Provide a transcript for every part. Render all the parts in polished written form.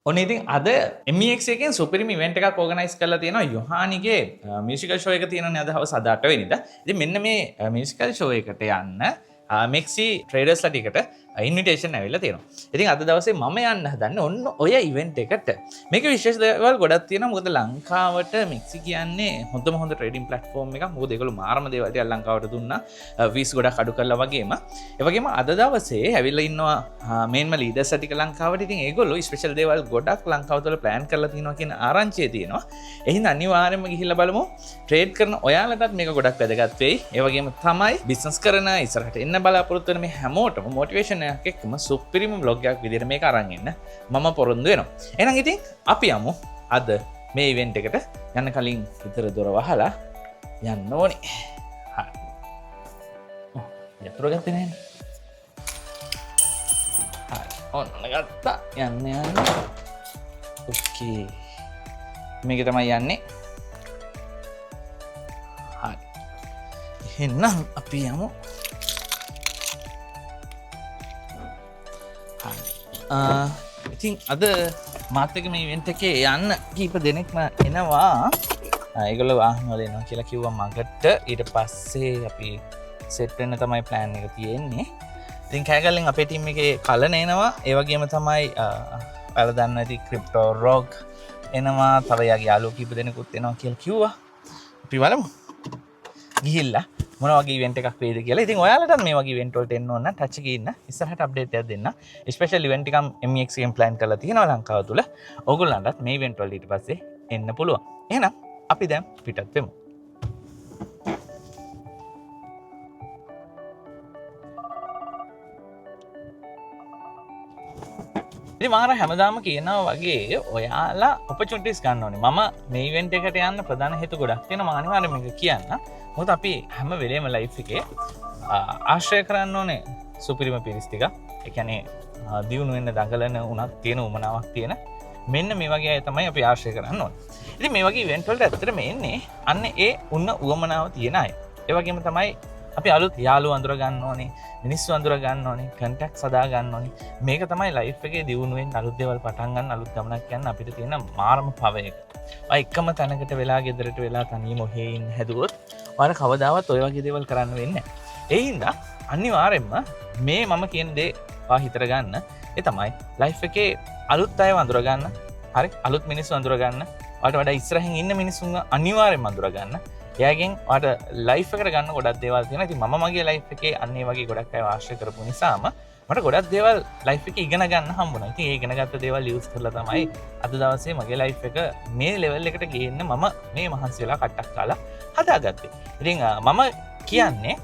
ඔන්න ඉතින් අද MEX එකෙන් සුපිරිම ඉවෙන්ට් එකක් ඕගනයිස් කරලා තියෙනවා යොහානිගේ මියුසිකල් ෂෝ එක තියෙනනේ අද හවස 8 වෙනිදා. ඉතින් මෙන්න මේ මියුසිකල් ෂෝ එකට යන්න මෙක්සි ට්‍රේඩර්ස්ලා ටිකට ඉන්විටේෂන් ඇවිල්ලා තියෙනවා. ඉතින් අද දවසේ මම යන්න හදන්නේ ඔන්න ඔය ඉවෙන්ට් එකට. මේක විශේෂ දේවල් ගොඩක් තියෙනවා. මොකද ලංකාවට මෙක්සි කියන්නේ හොඳම හොඳ ට්‍රේඩින් ප්ලැට්ෆෝම් එකක්. මොකද ඒගොල්ලෝ මාරම දේවල් ටික ලංකාවට දුන්නා. ෆීස් ගොඩක් අඩු කරලා වගේම. ඒ වගේම අද දවසේ ඇවිල්ලා ඉන්නවා මේන්ම ලීඩර්ස් ටික ලංකාවට. ඉතින් ඒගොල්ලෝ ස්පෙෂල් දේවල් ගොඩක් ලංකාව තුළ ප්ලෑන් කරලා තියෙනවා කියන ආරංචිය තියෙනවා. එහෙනම් අනිවාර්යයෙන්ම ගිහිල්ලා බලමු. ට්‍රේඩ් කරන ඔයාලටත් මේක ගොඩක් වැදගත් වෙයි. ඒ වගේම තමයි බිස්නස් කරන ඉස්සරහට එන්න බලාපොරොත්තු වෙන මේ හැමෝටම මොටිවේෂන් එකක් එක්කම සුපිරිම බ්ලොග් එකක් විදිහට මේක අරන් එන්න මම පොරොන්දු වෙනවා. එහෙනම් ඉතින් අපි යමු අද මේ ඉවෙන්ට් එකට යන්න කලින් විතර දොර වහලා යන්න ඕනේ. හරි. යතුරු ගත්තේ නැහැනේ. හරි. ඔන්න ගත්තා. යන්න. ඕකේ. මේක තමයි යන්නේ. හරි. එහෙනම් අපි යමු. ඉතින් අද මාත් එක්ක මේ ඉවෙන්ට් එකේ යන්න කීප දෙනෙක්ම එනවා. ඒගොල්ලෝ වාහන වල එනවා කියලා කිව්වා මගට. ඊට පස්සේ අපි සෙට් වෙන්න තමයි ප්ලෑන් එක තියෙන්නේ. ඉතින් කෑගල්ලෙන් අපේ ටීම් එකේ කලන එනවා. ඒ වගේම තමයි ඔයාලා දන්න ඇති ක්‍රිප්ටෝ රොග් එනවා. තව යාගේ යාළුවෝ කීප දෙනෙකුත් එනවා කියලා කිව්වා. අපි බලමු. ගිහිල්ලා මොන වගේ ඉවෙන්ට් එකක් වේද කියලා. ඉතින් ඔයාලට මේ වගේ ඉවෙන්ට් වලට එන්න ඕන නම් ටච් එකේ ඉන්න. ඉස්සරහට අප්ඩේට් එකක් දෙන්න. ස්පෙෂල් ඉවෙන්ට් එකක් MEX එකෙන් ප්ලෑන් කරලා තියෙනවා ලංකාව තුල. ඕගොල්ලන්ටත් මේ ඉවෙන්ට් වලට ඊට පස්සේ එන්න පුළුවන්. එහෙනම් අපි දැන් පිටත් වෙමු. ඉතින් මාර හැමදාම කියනවා වගේ ඔයාලා ඔපචුනිටිස් ගන්න ඕනේ. මම මේ ඉවෙන්ට් එකට යන්න ප්‍රධාන හේතු ගොඩක් තියෙනවා. මම අනිවාර්යයෙන් මේක කියන්න. මොකද අපි හැම වෙලේම ලයිෆ් එකේ ආශ්‍රය කරන්න ඕනේ සුපිරිම පිරිස් ටික. ඒ කියන්නේ දියුණු වෙන්න දඟලන උනත් තියෙන උමනාවක් තියෙන මෙන්න මේ වගේ අය තමයි අපි ආශ්‍රය කරන්න ඕනේ. ඉතින් මේ වගේ ඉවෙන්ට් වලට ඇත්තටම එන්නේ අන්න ඒ උන්න උවමනාව තියෙන අය. ඒ වගේම තමයි අපි අලුත් යාළුවෝ අඳුර ගන්න ඕනේ, මිනිස්සු අඳුර ගන්න ඕනේ, කන්ටැක්ට්ස් හදා ගන්න ඕනේ. මේක තමයි ලයිෆ් එකේ දියුණු වෙන්න අලුත් දේවල් පටන් ගන්න අලුත් ගමනක් යන්න අපිට තියෙන මාරම පව එක. ඔය එකම තැනකට වෙලා ගෙදරට වෙලා තනියම ඔහේ ඉන්න හැදුවොත් ඔයාලා කවදාවත් ඔය වගේ දේවල් කරන්න වෙන්නේ නැහැ. ඒ හින්දා අනිවාර්යෙන්ම මේ මම කියන දේ ඔයා හිතර ගන්න. ඒ තමයි ලයිෆ් එකේ අලුත් අයව අඳුර ගන්න. හරි? අලුත් මිනිස්සු අඳුර ගන්න. ඔයාලට වඩා ඉස්සරහින් ඉන්න මිනිස්සුන්ව අනිවාර්යෙන්ම අඳුර ගන්න. එයාගෙන් ඔයාලට ලයිෆ් එකට ගන්න ගොඩක් දේවල් තියෙනවා. ඉතින් මම මගේ ලයිෆ් එකේ අන්න ඒ වගේ ගොඩක් අය ආශ්‍රය කරපු නිසාම මට ගොඩක් දේවල් ලයිෆ් එකේ ඉගෙන ගන්න හම්බුණා. ඉතින් ඒ ඉගෙන ගත්ත දේවල් යූස් කරලා තමයි අද දවසේ මගේ ලයිෆ් එක මේ ලෙවල් එකට ගේන්න මම මේ මහන්සි වෙලා කට්ටක් කාලා හදාගත්තේ. ඉතින් මම කියන්නේ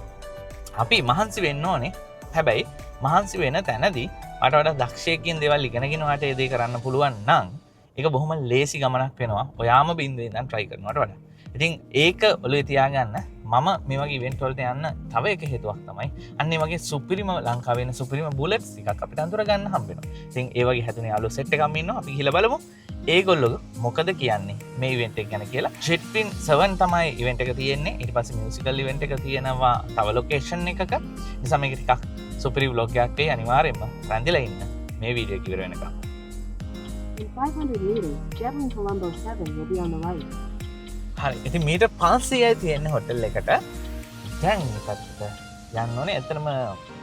අපි මහන්සි වෙන්න ඕනේ. හැබැයි මහන්සි වෙන තැනදී මට වඩා දක්ෂයෙක්ගෙන් දේවල් ඉගෙනගෙන වාට ඒ දේ කරන්න පුළුවන් නම් ඒක බොහොම ලේසි ගමනක් වෙනවා. ඔයාම බින්දුවේ ඉඳන් try කරනවට වඩා. ඉතින් ඒක ඔළුවේ තියාගන්න. මම මේ වගේ ඉවෙන්ට් වලට යන්න තව එක හේතුවක් තමයි අන්න ඒ වගේ සුපිරිම ලංකාවේ ඉන්න සුපිරිම බුලට්ස් ටිකක් අපිට අඳුර ගන්න හම්බ වෙනවා. ඉතින් ඒ වගේ හැදුනේ යාළුවෝ සෙට් එකක් ඉන්නවා. අපි ගිහලා බලමු. ඒගොල්ලෝ මොකද කියන්නේ මේ ඉවෙන්ට් එක ගැන කියලා. Jetpin 7 තමයි ඉවෙන්ට් එක තියෙන්නේ. ඊට පස්සේ මියුසිකල් ඉවෙන්ට් එක තියෙනවා තව ලොකේෂන් එකක. නිසා මේක ටිකක් සුපිරි vlog එකක් වෙයි. අනිවාර්යයෙන්ම රැඳිලා ඉන්න මේ වීඩියෝ එක ඉවර වෙනකම්. In 500 meters, Jetpin Colombo 7 will be on the right. හරි. ඉතින් මීටර් 500යි තියෙන්නේ හොටෙල් එකට. දැන් ඉපත්ට යන්න ඕනේ. එතනම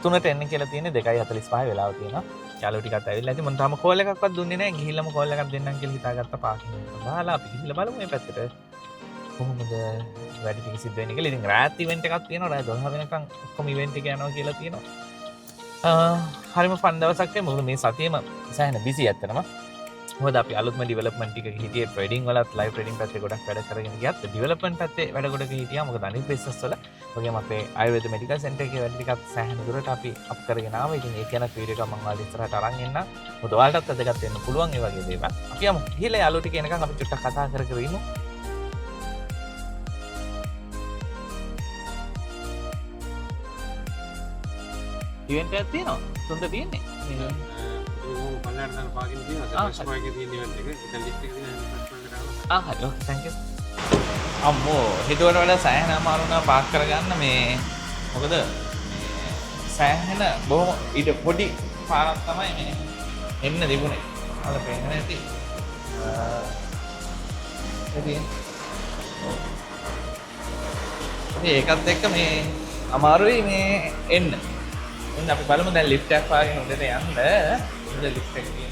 3ට එන්න කියලා තියෙන්නේ 2:45 වෙලාව තියෙනවා. යාළුවෝ ටිකත් ඇවිල්ලා ඉතින් මම තාම කෝල් එකක්වත් දුන්නේ නැහැ. ගිහිල්ලාම කෝල් එකක් දෙන්නම් කියලා හිතාගත්ත පාකින් එක. බහලා අපි ගිහිල්ලා බලමු මේ පැත්තට. කොහොමද වැඩි ටික සිද්ධ වෙන්නේ කියලා. ඉතින් රාත් ඉවෙන්ට් එකක් තියෙනවා. රාත් 12 වෙනකන් ඔක්කොම ඉවෙන්ට් එක යනවා කියලා තියෙනවා. හරිම ෆන් දවසක් වෙයි. මොකද මේ සතියේම සෑහෙන බිසි ඇත්තටම. මොකද අපි අලුත්ම ඩෙවලොප්මන්ට් ටික හිටියේ ට්‍රේඩින් වලත් ලයිව් ට්‍රේඩින් පැත්තේ ගොඩක් වැඩ කරගෙන ගියත් ඩෙවලොප්මන්ට් පැත්තේ වැඩ ගොඩක හිටියා. මොකද අනිත් බිස්නස් වල වගේම අපේ ආයුර්වේද මෙඩිකල් සෙන්ටර් එකේ වැඩ ටිකක් සෑහෙන දුරට අපි අප් කරගෙන ආවා. ඉතින් ඒක යන වීඩියෝ එක මම ඔයාලට ඉස්සරහට අරන් එන්න. මොකද ඔයාලටත් වැදගත් වෙන්න පුළුවන් ඒ වගේ දේවල්. අපි යමු. ගිහලා යාළුවෝ ටික එනකන් අපි චුට්ටක් කතා කර කර ඉමු. ඉවෙන්ට් එකක් තියෙනවා. තුන්ද තියෙන්නේ. අම්මෝ හිතුවට වඩා සෑහෙන අමාරුනා පාක් කරගන්න මේ මොකද සෑහෙන බොහොම ඊට පොඩි පාරක් තමයි මේ එන්න තිබුණේ. අල පේන්නේ නැති. ඉතින් ඒකත් එක්ක මේ අමාරුයි මේ එන්න. එන්න අපි බලමු දැන් ලිෆ්ට් එකක් පාගෙන උඩට යන්න. උඩ ලිෆ්ට් එක තියෙනවා.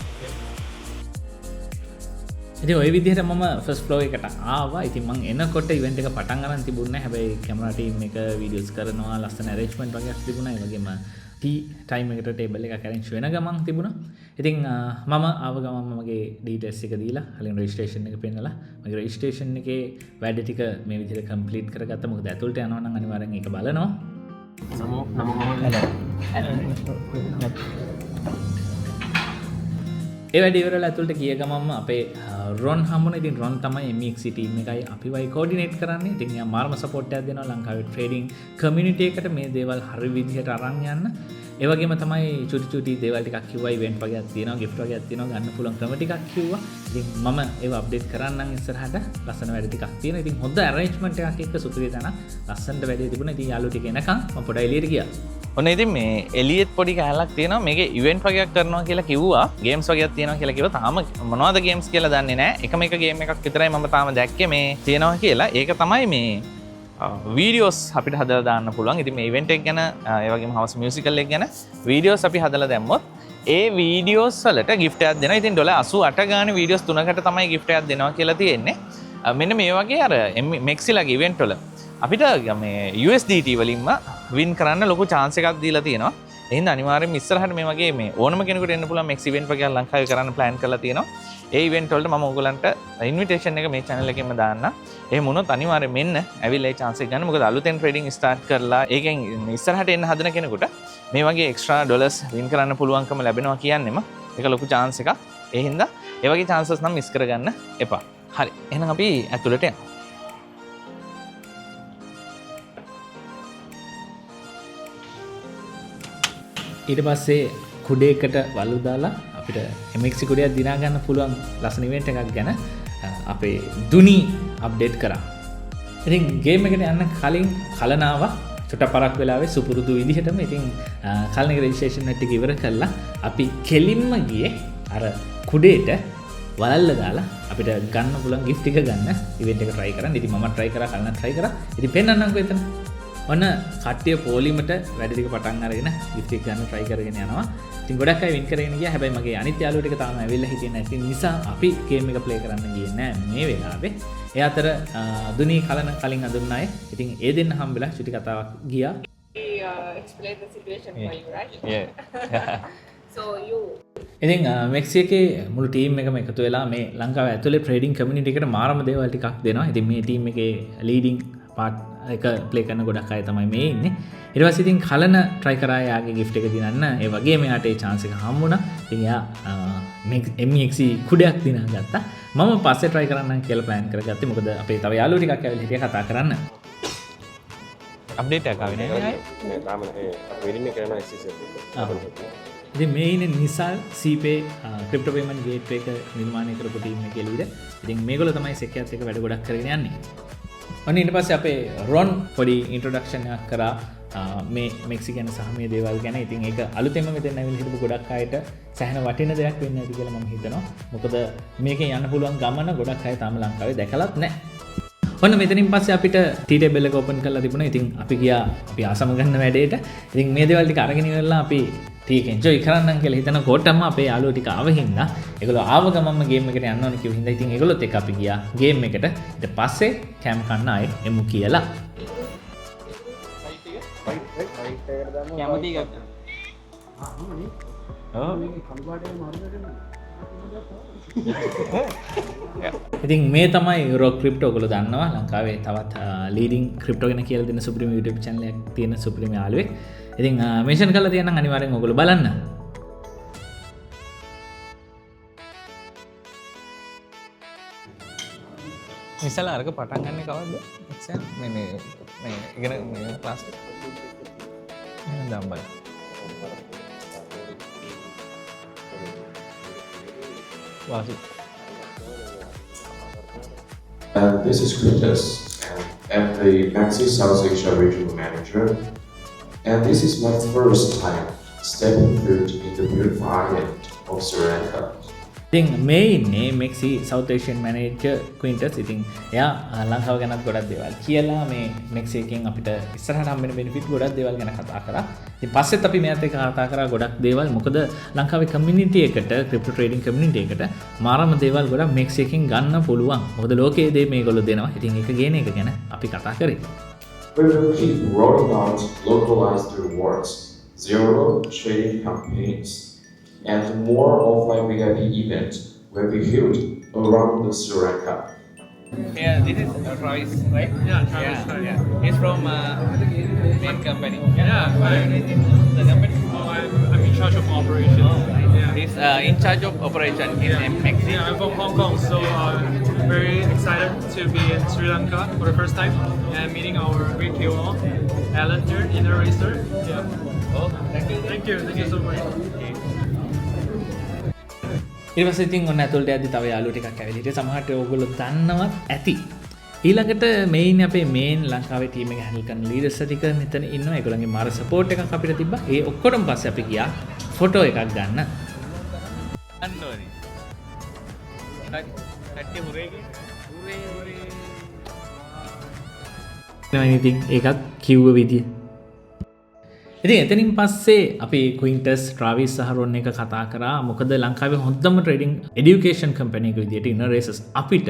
ඉතින් ওই විදිහට මම ෆස්ට් ෆ්ලෝ එකට ආවා. ඉතින් මම එනකොට ඉවෙන්ට් එක පටන් ගන්න තිබුණේ නැහැ. හැබැයි කැමරා ටීම් එක වීඩියෝස් කරනවා, ලස්සන ඇරේන්ජ්මන්ට් වගේක් තිබුණා. ඒ වගේම ටී ටයිම් එකට ටේබල් එකක් අරේන්ජ් වෙන ගමන් තිබුණා. ඉතින් මම ආව ගමන් මගේ ඩීටේල්ස් එක දීලා කලින් රෙජිස්ට්‍රේෂන් එක පෙන්නලා මගේ රෙජිස්ට්‍රේෂන් එකේ වැඩ ටික මේ විදිහට කම්ප්ලීට් කරගත්තා. මොකද ඇතුළට යනවා නම් අනිවාර්යෙන් ඒක බලනවා. ඒ වැඩ ඉවරලා ඇතුළට ගිය ගමන්ම අපේ රොන් හම්බුණා. ඉතින් රොන් තමයි MEXC ටීම් එකයි අපිවයි කෝඩිනේට් කරන්නේ. ඉතින් එයා මාර්ම සපෝට් එකක් දෙනවා ලංකාවේ ට්‍රේඩින් කමියුනිටි එකට මේ දේවල් හරි විදිහට අරන් යන්න. ඒ වගේම තමයි චුටි දේවල් ටිකක් කිව්වා. ඉවෙන්ට් වගේක් තියෙනවා, ගිෆ්ට් වගේක් තියෙනවා, ගන්න පුළුවන් ක්‍රම ටිකක් කිව්වා. ඉතින් මම ඒව අප්ඩේට් කරන්නම් ඉස්සරහට. ලස්සන වැඩ ටිකක් තියෙනවා. ඉතින් හොඳ ඇරේන්ජ්මන්ට් එකක් එක්ක සුපිරි තැනක් ලස්සනට වැඩේ තිබුණා. ඉතින් යාළුවෝ ටික එනකන් මම පොඩ්ඩක් එළියට ගියා. ඔන්න ඉතින් මේ එලියෙත් පොඩි කැලක් තියෙනවා. මේකේ ඉවෙන්ට් වගේක් කරනවා කියලා කිව්වා. ගේම්ස් වගේක් තියෙනවා කියලා කිව්වා. තාම මොනවද ගේම්ස් කියලා දන්නේ නැහැ. එකම එක ගේම් එකක් විතරයි මම තාම දැක්කේ මේ තියෙනවා කියලා. ඒක තමයි මේ වීඩියෝස් අපිට හදලා දාන්න පුළුවන්. ඉතින් මේ ඉවෙන්ට් එක ගැන ඒ වගේම හවස් මියුසිකල් එක ගැන වීඩියෝස් අපි හදලා දැම්මොත් ඒ වීඩියෝස් වලට ගිෆ්ට් එකක් දෙනවා. ඉතින් $88 ගානේ වීඩියෝස් 3කට තමයි ගිෆ්ට් එකක් දෙනවා කියලා තියෙන්නේ. මෙන්න මේ වගේ අර මෙක්සිලාගේ ඉවෙන්ට් වල අපිට මේ USDT වලින්ම වින් කරන්න ලොකු chance එකක් දීලා තියෙනවා. එහෙනම් අනිවාර්යෙන්ම ඉස්සරහට මේ වගේ මේ ඕනම කෙනෙකුට එන්න පුළුවන් මෙක්ස් ඉවෙන්ට් වගේ ලංකාවේ කරන්න plan කරලා තියෙනවා. ඒ ඉවෙන්ට් වලට මම ඔයගලන්ට ඉන්විටේෂන් එක මේ channel එකෙන්ම දාන්න. එහෙම වුණොත් අනිවාර්යෙන් මෙන්න ඇවිල්ලා ඒ chance එක ගන්න. මොකද අලුතෙන් trading start කරලා ඒකෙන් ඉස්සරහට එන්න හදන කෙනෙකුට මේ වගේ extra dollars win කරන්න පුළුවන්කම ලැබෙනවා කියන්නේම ඒක ලොකු chance එකක්. ඒ හින්දා ඒ වගේ chances නම් miss කරගන්න එපා. හරි. එහෙනම් අපි ඇතුළට යමු. ඊට පස්සේ කුඩේකට වලු දාලා අපිට MXC කුඩයක් දිනා ගන්න පුළුවන් ලස්සන ඉවෙන්ට් එකක් ගැන අපේ දුනි අප්ඩේට් කරා. ඉතින් ගේම් එකට යන්න කලින් කලනාව චුට්ටක් පරක් වෙලාවේ සුපුරුදු විදිහටම ඉතින් කලින් රෙජිස්ට්‍රේෂන් එක ඉවර කළා. අපි කෙලින්ම ගියේ අර කුඩේට වලල්ල දාලා අපිට ගන්න පුළුවන් gift එක ගන්න ඉවෙන්ට් එක try කරන්න. ඉතින් මම try කරා, කලින් try කරා. ඉතින් පෙන්නන්නම්කෝ එතන. ඔන්න කට්ටිය පොලිමට වැඩ ටික පටන් අරගෙන gift එක ගන්න try කරගෙන යනවා. ඉතින් ගොඩක් අය win කරගෙන ගියා. හැබැයි මගේ අනිත් යාළුවෝ ටික තාම ඇවිල්ලා හිටියේ නැති නිසා අපි game එක play කරන්න ගියේ නෑ මේ වෙලාවේ. ඒ අතර දුනි කලින් අඳුන්න අය. ඉතින් ඒ දෙන්න හම්බෙලා චුටි කතාවක් ගියා. Explain the situation for you, right? Yeah. So you ඉතින් මෙක්සි එකේ මුළු ටීම් එකම එකතු වෙලා මේ ලංකාව ඇතුලේ ට්‍රේඩින් කමියුනිටි එකට මාරම දේවල් ටිකක් දෙනවා. ඉතින් මේ ටීම් එකේ ලීඩින් පාර්ට් එක ප්ලේ කරන ගොඩක් අය තමයි මේ ඉන්නේ. ඊට පස්සේ ඉතින් කලන try කරා යාගේ gift එක දිනන්න. ඒ වගේම යාට ඒ chance එක හම්බුණා. ඉතින් යා MEXC කුඩයක් දිනා ගත්තා. මම පස්සේ try කරන්න කියලා plan කරගත්තේ. මොකද අපේ තව යාළුවෝ ටිකක් ඇවිල්ලා හිටියා කතා කරන්න. අප්ඩේට් එකක් ආවේ නෑ නේ. නෑ තාම නෑ. අපි වෙඩින් එක කරනවා SSL එක. ඉතින් මේ ඉන්නේ නිසල් සීපේ ක්‍රිප්ටෝ පේමන්ට් ගේට්වේ එක නිර්මාණය කරපු ටීම් එකේ ලීඩර්. ඉතින් මේගොල්ලෝ තමයි සෙක්කියත් එක වැඩ ගොඩක් කරගෙන යන්නේ. ඔන්න ඊට පස්සේ අපේ රොන් පොඩි ඉන්ට්‍රොඩක්ෂන් එකක් කරා මේ මෙක්සි ගැන සහ මේ දේවල් ගැන. ඉතින් ඒක අලුතෙන්ම මෙතෙන් ඇවිල්ලා හිටපු ගොඩක් අයට සෑහෙන වටින දෙයක් වෙන්න ඇති කියලා මම හිතනවා. මොකද මේකෙන් යන්න පුළුවන් ගමන ගොඩක් අය තාම ලංකාවේ දැකලත් නැහැ. ඔන්න මෙතනින් පස්සේ අපිට ටී ටේබල් එක ඕපන් කරලා තිබුණා. ඉතින් අපි ගියා අපි ආසම ගන්න වැඩේට. ඉතින් මේ දේවල් ටික අරගෙන ඉවරලා අපි ටීක එන්ජොයි කරන්නම් කියලා හිතනකොටම අපේ යාළුවෝ ටික ආව හින්දා ඒගොල්ලෝ ආව ගමන්ම ගේම් එකට යන්න ඕනේ කිව්ව හින්දා ඉතින් ඒගොල්ලොත් එක්ක අපි ගියා ගේම් එකට. ඊට පස්සේ කැම් කන්න ආයේ එමු කියලා. කැමති එකක්. ඉතින් මේ තමයි රොක් ක්‍රිප්ටෝ. ඔයගොල්ලෝ දන්නවා ලංකාවේ තවත් ලීඩින් ක්‍රිප්ටෝ ගැන කියලා දෙන සුප්‍රීම YouTube channel එකක් තියෙන සුප්‍රීම යාළුවෙක්. ඉතින් මෙන්ෂන් කරලා තියෙනම් අනිවාර්යෙන් ඔයගොල්ලෝ බලන්න. ඉස්සලා අරක පටන් ගන්න කවද්ද? එක්සෑම් මේ ඉගෙන මේ ක්ලාස් එක. එහෙනම් දැන් බලන්න. වාසි. This is Chris. I'm the MEXC South Asia Regional Manager. And this is my first time stepping foot in the beautiful island of Sri Lanka. ඉතින් මේ ඉන්නේ මෙක්සි සවුත් ඒෂියන් මැනේජර් ක්වින්ටස්. ඉතින් එයා ලංකාව ගැනත් ගොඩක් දේවල් කියලා මේ මෙක්සි එකෙන් අපිට ඉස්සරහට හම්බෙන බෙනිෆිට් ගොඩක් දේවල් ගැන කතා කරා. ඉතින් පස්සෙත් අපි මෙයාත් එක්ක කතා කරා ගොඩක් දේවල්. මොකද ලංකාවේ කමියුනිටි එකට ක්‍රිප්ටෝ ට්‍රේඩින් කමියුනිටි එකට මාරම දේවල් ගොඩක් මෙක්සි එකෙන් ගන්න පුළුවන්. මොකද ලෝකයේ දේ මේගොල්ලෝ දෙනවා. ඉතින් ඒක ගේන එක ගැන අපි කතා කරේ. We will keep rolling out localized rewards, zero trading campaigns, and more offline VIP events will be held around the Sri Lanka. Yeah, this is Travis, right? Yeah, Travis, right. Yeah. He's from main company. Yeah, The company. I'm in charge of operations. Yeah. He's in charge of operation in Mexico. Yeah, I'm from Hong Kong, so very excited to be in Sri Lanka for the first time and meeting our great KOL, Alan here, Inner Racer. Yeah. Oh, thank you. Thank you so much. ඊට පස්සේ ඉතින් ඔන්න ඇතුළට යද්දි තව යාළුවෝ ටිකක් ඇවිල්ලා හිටියේ. සමහරට ඕගොල්ලෝ දන්නවත් ඇති. ඊළඟට මේ ඉන්නේ අපේ මේන් ලංකාවේ ටීම් එක හැන්ඩල් කරන ලීඩර්ස් ටික මෙතන ඉන්නවා. ඒගොල්ලන්ගේ මාර සපෝට් එකක් අපිට තිබ්බා. ඒ ඔක්කොටම පස්සේ අපි ගියා ෆොටෝ එකක් ගන්න. අන්නෝනි. කට්ටිය හුරේගේ. හුරේ. ඉතින් ඒකත් කිව්ව විදිය. ඉතින් එතනින් පස්සේ අපි ක්වින්ටස් ට්‍රාවිස් සහ රොන් එක කතා කරා. මොකද ලංකාවේ හොඳම ට්‍රේඩින් එඩියුකේෂන් කම්පැනි එක විදියට ඉන්නර් රේසස් අපිට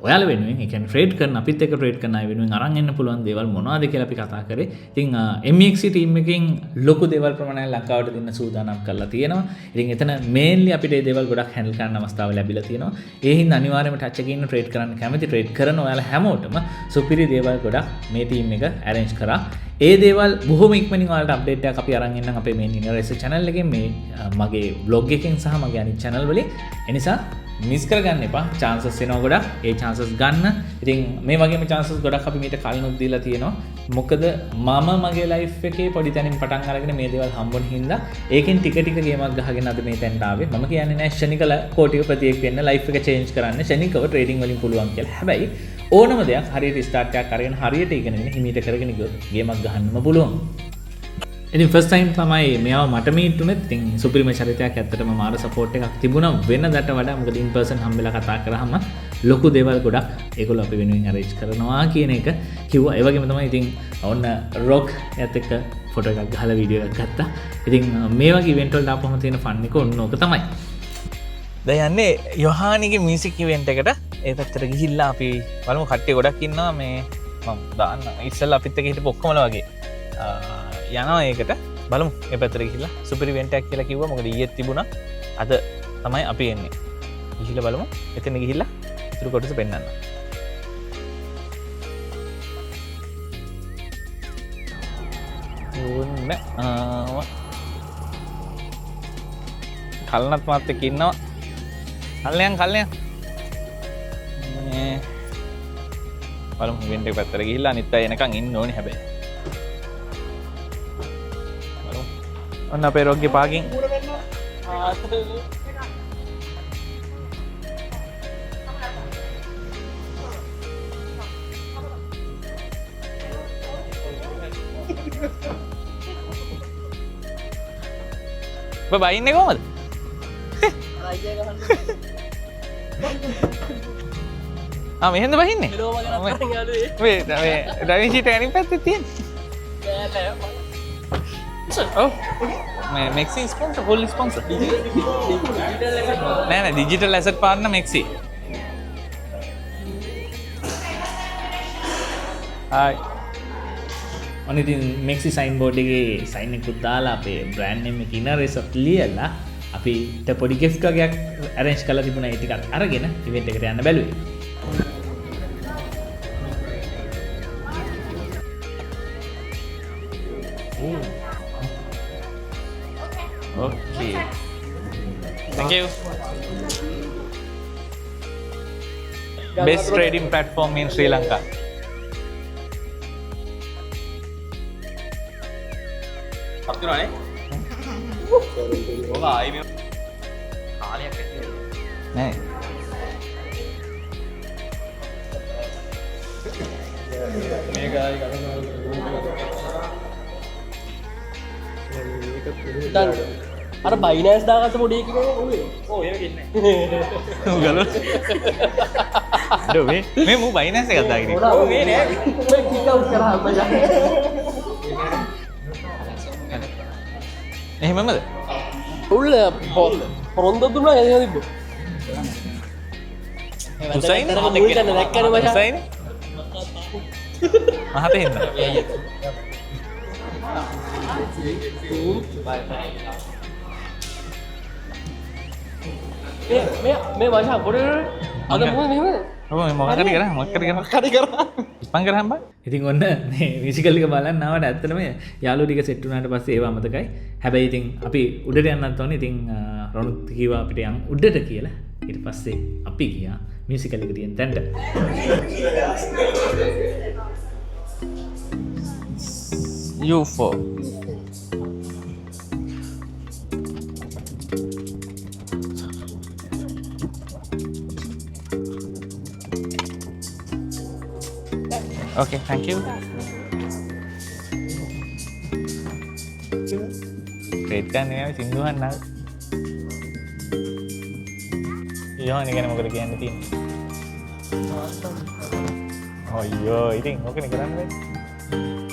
ඔයාලා වෙනුවෙන් ඒ කියන්නේ ට්‍රේඩ් කරන අපිත් එක්ක ට්‍රේඩ් කරන අය වෙනුවෙන් අරන් එන්න පුළුවන් දේවල් මොනවද කියලා අපි කතා කරේ. ඉතින් MEXC ටීම් එකෙන් ලොකු දේවල් ප්‍රමාණයක් ලංකාවට දෙන්න සූදානම් කරලා තියෙනවා. ඉතින් එතන මේන්ලි අපිට මේ දේවල් ගොඩක් හැන්ඩල් කරන්න අවස්ථාව ලැබිලා තියෙනවා. ඒ හින්දා අනිවාර්යයෙන්ම ටච් එකේ ඉන්න ට්‍රේඩ් කරන්න කැමති ට්‍රේඩ් කරන ඔයාලා හැමෝටම සුපිරි දේවල් ගොඩක් මේ ටීම් එක arrange කරා. ඒ දේවල් බොහොම ඉක්මනින් ඔයාලට අප්ඩේට් එකක් අපි අරන් එන්නම් අපේ මේන් ඉන්නර් රේසර් channel එකෙන් මේ මගේ vlog එකෙන් සහ මගේ අනිත් channel වලින්. ඒ නිසා මිස් කරගන්න එපා. chances එනවා ගොඩක්. ඒ chances ගන්න. ඉතින් මේ වගේම chances ගොඩක් අපි මීට කලිනුත් දීලා තියෙනවා. මොකද මම මගේ life එකේ පොඩි තැනින් පටන් අරගෙන මේ දේවල් හම්බුන හින්දා ඒකෙන් ටික ටික ගේමක් ගහගෙන අද මේ තැනට ආවේ. මම කියන්නේ නෑ ෂණික කෝටිපතියෙක් වෙන්න life එක change කරන්න ෂණිකව trading වලින් පුළුවන් කියලා. හැබැයි ඕනම දෙයක් හරියට ස්ටාර්ට් එකක් අරගෙන හරියට ඉගෙනගෙන හිමීට කරගෙන ගියොත් ගේමක් ගහන්නම පුළුවන්. ඉතින් ෆස්ට් ටයිම් තමයි මෙයාව මට මීට් උනේ. ඉතින් සුපිරිම චරිතයක් ඇත්තටම මාර සපෝට් එකක් තිබුණා වෙනදට වඩා. මොකද ඉන් පර්සන් හම්බෙලා කතා කරාම ලොකු දේවල් ගොඩක් ඒගොල්ලෝ අපි වෙනුවෙන් අරේන්ජ් කරනවා කියන එක කිව්වා. ඒ වගේම තමයි ඉතින් ඔන්න රොක් එයත් එක්ක ෆොටෝ එකක් ගහලා වීඩියෝ එකක් ගත්තා. ඉතින් මේ වගේ ඉවෙන්ට් වලට ආපුවම තියෙන ෆන් එක ඔන්න ඕක තමයි. දැන් යන්නේ යොහානිගේ මියුසික් ඉවෙන්ට් එකට. ඒ පැත්තට ගිහිල්ලා අපි බලමු. කට්ටිය ගොඩක් ඉන්නවා මේ මම දාන්න ඉස්සෙල්ලා අපිත් එක්ක හිටපු ඔක්කොමලා වගේ යනවා ඒකට. බලමු ඒ පැත්තට ගිහිල්ලා සුපිරි ඉවෙන්ට් එකක් කියලා කිව්වා. මොකද ඊයේ තිබුණා. අද තමයි අපි එන්නේ. ගිහිල්ලා බලමු. එතන ගිහිල්ලා ඉතුරු කොටස පෙන්නන්න. ඕන්න කල්නත් මාත් එක්ක ඉන්නවා. කල්යන් බලමු ඉවෙන්ට් එක පැත්තට ගිහිල්ලා අනිත් අය එනකන් ඉන්න ඕනේ හැබැයි. බලමු. ඔන්න අපේ රොග්ගේ පාකින්. ඔබ බයින්නේ කොහමද? මෙහෙන්ද බහින්නේ? මේ ඩ්‍රයිවිං සීට් අනිත් පැත්තේ තියෙන්නේ. ඔව්. මේ මෙක්සි ස්පොන්සර් ෆුල් ස්පොන්සර්. නෑ ඩිජිටල් ඇසට් පාර්ට්නර් මෙක්සි. හායි. ඔන්න ඉතින් මෙක්සි සයින් බෝඩ් එකේ සයින් එකක් දාලා අපේ බ්‍රෑන්ඩ් නේම් එක ඉන්නර් රේසර් ලියලා අපිට පොඩි ගිෆ්ට් වගේක් arrange කරලා තිබුණා. ඒ ටිකත් අරගෙන ඉවෙන්ට් එකට යන්න බැලුවේ. Okay. Thank you. Best trading platform in Sri Lanka. Nè. අර බයිනෑස් දාගත්ත පොඩි එකේ ඔය ඕ ඒක ඉන්නේ ගලු මේ මූ බයිනස් එකක් දාගෙන ඔය මේ නෑ මේ කික් අවුට් කරා මචං එහෙමමද උල්ල පොරොන්දු දුන්නා එදින තිබ්බ හුසයින් මුල් තැන දැක්කනේ මචං හුසයින් මහත හින්ද මේ මචං පොඩි අද මොකද මෙහෙම ඔව් මොකක්ද කරා ඉස්පන් කරාම බා ඉතින් ඔන්න මේ මියුසිකල් එක බලන්න ආවට ඇත්තටම යාළුවෝ ටික සෙට් වුණාට පස්සේ ඒව අමතකයි. හැබැයි ඉතින් අපි උඩට යන්නත් ඕනේ. ඉතින් රොනුත් කිව්වා අපිට යන්න උඩට කියලා. ඊට පස්සේ අපි ගියා මියුසිකල් එක තියෙන තැනට. U4 Okay, thank you. Great kan ini sinduhan nak. Iya, ini kan mau kerja di sini. Oh iya, ini oke nih kan?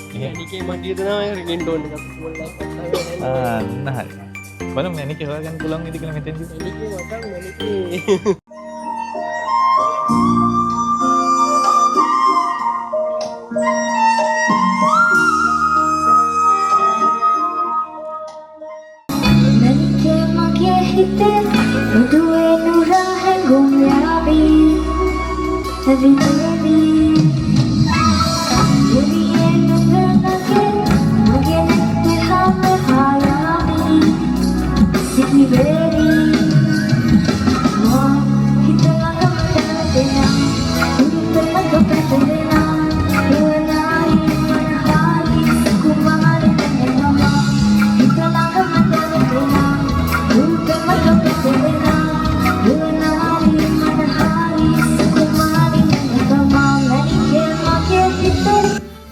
Iya. ඒකේ මඩිය දෙනවා රිගෙන් ටෝන් එකක් Ah, nah. Belum ini kita kan pulang ini kilometer juga. ඒකේ මචං මේකේ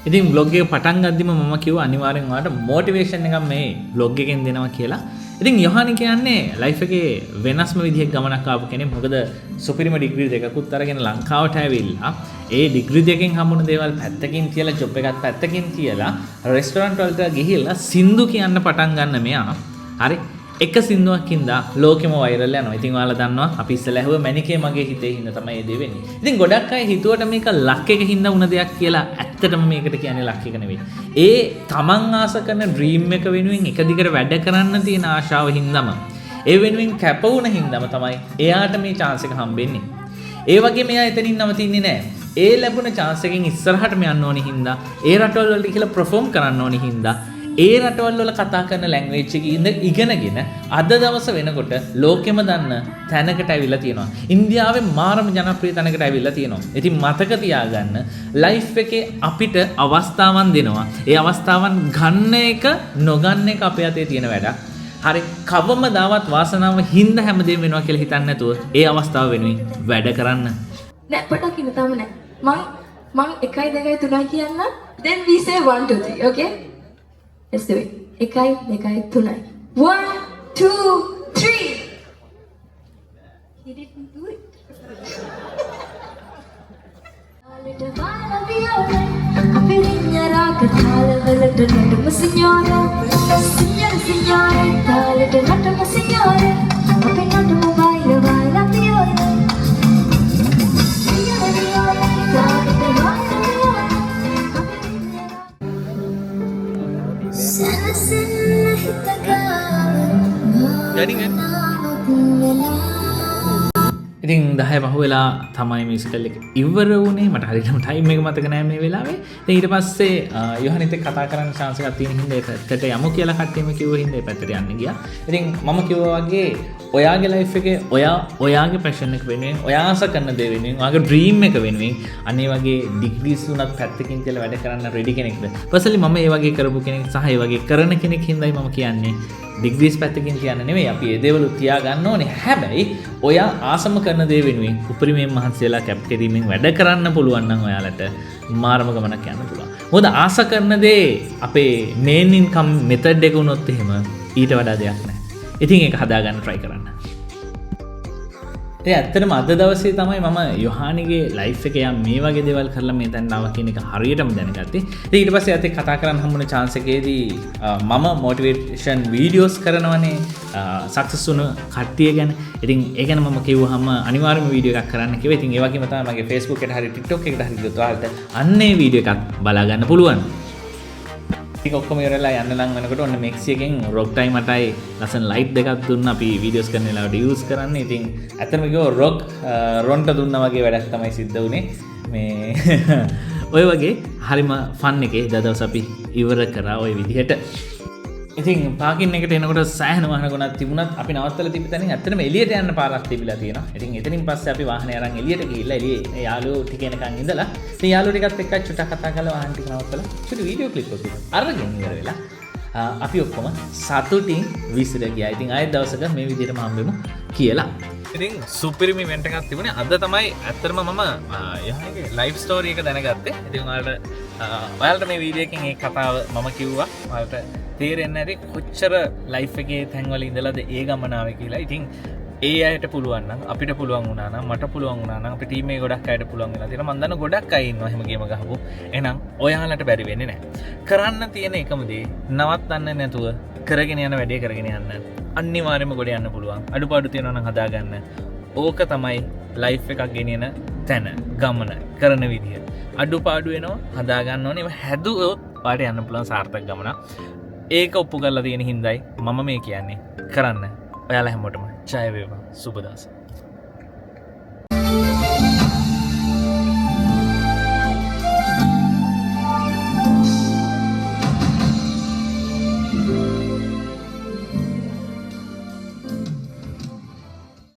ඉතින් vlog එක පටන් ගද්දිම මම කිව්වා අනිවාර්යෙන් ඔයාලට මොටිවේෂන් එකක් මේ vlog එකෙන් දෙනවා කියලා. ඉතින් යොහානි කියන්නේ ලයිෆ් එකේ වෙනස්ම විදිහක ගමනක් ආපු කෙනෙක්. මොකද සුපිරිම ඩිග්‍රී දෙකකුත් අරගෙන ලංකාවට ඇවිල්ලා ඒ ඩිග්‍රී දෙකෙන් හම්බුන දේවල් පැත්තකින් තියලා ජොබ් එකත් පැත්තකින් තියලා රෙස්ටොරන්ට් වලට ගිහිල්ලා සින්දු කියන්න පටන් ගන්න මෙයා. හරි. එක සින්දුවක් හින්දා ලෝකෙම වෛරල් යනවා. ඉතින් ඔයාලා දන්නවා අපි ඉස්සෙල්ලා ඇහුව මැනිකේ මගේ හිතේ හින්දා තමයි ඒ දේ වෙන්නේ. ඉතින් ගොඩක් අය හිතුවට මේක ලක් එක හින්දා වුණ දෙයක් කියලා. ඇත්තටම මේකට කියන්නේ ලක් එක නෙවෙයි. ඒ තමන් ආස කරන ඩ්‍රීම් එක වෙනුවෙන් එක දිගට වැඩ කරන්න තියෙන ආශාව හින්දාම ඒ වෙනුවෙන් කැප වුණ හින්දාම තමයි එයාට මේ chance එක හම්බෙන්නේ. ඒ වගේම එයා එතනින් නවතින්නේ නැහැ. ඒ ලැබුණ chance එකෙන් ඉස්සරහටම යන්න ඕනි හින්දා ඒ රටවල් වලට කියලා perform කරන්න ඕනි හින්දා ඒ රටවල් වල කතා කරන ලැන්ග්වේජ් එක ඉගෙනගෙන අද දවස වෙනකොට ලෝකෙම දන්න තැනකට ඇවිල්ලා තියෙනවා. ඉන්දියාවේ මාරම ජනප්‍රිය තැනකට ඇවිල්ලා තියෙනවා. ඉතින් මතක තියාගන්න ලයිෆ් එකේ අපිට අවස්ථාවන් දෙනවා. ඒ අවස්ථාවන් ගන්න එක නොගන්න එක අපේ අතේ තියෙන වැඩක්. හරි කවමදාවත් වාසනාව හින්දා හැමදේම වෙනවා කියලා හිතන්නේ නැතුව ඒ අවස්ථාව වෙනුවෙන් වැඩ කරන්න. නෑ පොඩක් ඉන්න තාම නෑ. මං 1 2 3 කියන්න. Then we say 1 2 3. Okay? Let's do it. 1 2 3. 1 2 3. He didn't do it. Signora, signore, appena tu baila, baila viola. Jadi kan? ඉතින් 10 පහ වෙලා තමයි මියුසිකල් එක ඉවර වුණේ. මට හරියටම ටයිම් එක මතක නෑ මේ වෙලාවේ. ඉතින් ඊට පස්සේ යොහනිත් එක්ක කතා කරන්න chance එකක් තියෙන හින්දා ඒ පැත්තට යමු කියලා කට්ටියම කිව්ව හින්දා ඒ පැත්තට යන්න ගියා. ඉතින් මම කිව්වා වගේ ඔයාගේ ලයිෆ් එකේ ඔයාගේ පැෂන් එක වෙනුවෙන් ඔයා ආස කරන දේ වෙනුවෙන් ඔයාගේ ඩ්‍රීම් එක වෙනුවෙන් අනේ වගේ ඩිග්‍රීස් උනත් පැත්තකින් තියලා වැඩ කරන්න රෙඩි කෙනෙක්ද? පර්සනලි මම ඒ වගේ කරපු කෙනෙක් සහ ඒ වගේ කරන කෙනෙක් හින්දායි මම කියන්නේ ඩිග්‍රීස් පැත්තකින් කියන්න නෙවෙයි අපි ඒ දේවල් තියා ගන්න ඕනේ. හැබැයි ඔයා ආසම කරන දේ වෙනුවෙන් උපරිමයෙන් මහන්සි වෙලා කැප්ටරීමෙන් වැඩ කරන්න පුළුවන් නම් ඔයාලට මාරම ගමනක් යන්න පුළුවන්. මොකද ආස කරන දේ අපේ මේන් ඉන්කම් මෙතඩ් එක වුණොත් එහෙම ඊට වඩා දෙයක් නැහැ. ඉතින් ඒක හදාගන්න try කරන්න. ඒ ඇත්තටම අද දවසේ තමයි මම යොහානිගේ ලයිෆ් එක යා මේ වගේ දේවල් කරලා මේ තැනට ආවා කියන එක හරියටම දැනගත්තේ. ඉතින් ඊට පස්සේ ඇත්තට කතා කරන්න හම්බුන chance එකේදී මම motivation videos කරනවනේ success වුණ කට්ටිය ගැන. ඉතින් ඒ ගැන මම කිව්වහම අනිවාර්යයෙන්ම වීඩියෝ එකක් කරන්න කිව්වා. ඉතින් ඒ වගේම තමයි මගේ Facebook එකට හරි TikTok එකට හරි ගියොත් ඔයාලට අන්නේ වීඩියෝ එකක් බලා ගන්න පුළුවන්. ඉතින් ඔක්කොම ඉවරලා යන්න නම් වෙනකොට ඔන්න මෙක්සි එකෙන් රොක් ටයිම් අටයි ලස්සන ලයිට් දෙකක් දුන්නා අපි වීඩියෝස් කරන වෙලාවට යූස් කරන්නේ. ඉතින් ඇත්තටම කිව්වොත් රොක් රොන්ට දුන්නා වගේ වැඩක් තමයි සිද්ධ වුනේ. මේ ඔය වගේ හරිම ෆන් එකේ දවස් අපි ඉවර කරා ওই විදිහට. ඉතින් පාකින් එකට එනකොට සෑහෙන වාහන ගොනක් තිබුණත් අපි නවත්තලා තිබ්බ තැනින් ඇත්තටම එළියට යන්න පාරක් තිබිලා තියෙනවා. ඉතින් එතනින් පස්සේ අපි වාහනේ අරන් එළියට ගිහිල්ලා එළියේ යාළුවෝ ටික එනකන් ඉඳලා ඉතින් යාළුවෝ ටිකත් එක්ක චුට්ටක් කතා කරලා වාහන ටික නවත්තලා චුටි වීඩියෝ ක්ලිප් එකක් අරගෙන ඉවර වෙලා අපි ඔක්කොම සතුටින් විසිර ගියා. ඉතින් ආයෙත් දවසක මේ විදිහටම හම්බෙමු කියලා. ඉතින් සුපිරිම ඉවෙන්ට් එකක් තිබුණේ. අද තමයි ඇත්තටම මම යහගේ ලයිව් ස්ටෝරි එක දැනගත්තේ. ඉතින් ඔයාලට මේ වීඩියෝ එකෙන් ඒ කතාව මම කිව්වා. ඔයාලට තේරෙන්නේ නැති කොච්චර ලයිෆ් එකේ තැන්වල ඉඳලාද ඒ ගමන ආවේ කියලා. ඉතින් ඒ අයට පුළුවන් නම් අපිට පුළුවන් වුණා නම් මට පුළුවන් වුණා නම් අපේ ටීම් එකේ ගොඩක් අයට පුළුවන් වෙලා තියෙනවා. මම දන්න ගොඩක් අය ඉන්නවා එහෙම ගේම ගහපු. එහෙනම් ඔයාලට බැරි වෙන්නේ නැහැ. කරන්න තියෙන එකම දේ නවත්තන්න නැතුව කරගෙන යන වැඩේ කරගෙන යන්න. අනිවාර්යයෙන්ම ගොඩ යන්න පුළුවන්. අඩුපාඩු තියෙනවා නම් හදාගන්න. ඕක තමයි ලයිෆ් එකක් ගෙනියන තැන, ගමන, කරන විදිය. අඩුපාඩු වෙනවා හදාගන්න ඕනේ. ඒව හැදුවොත් පාට යන්න පුළුවන් සාර්ථක ගමන. ඒක ඔප්පු කරලා තියෙන හින්දායි මම මේ කියන්නේ. කරන්න. ඔයාලා හැමෝටම ජය වේවා. සුබ දවසක්.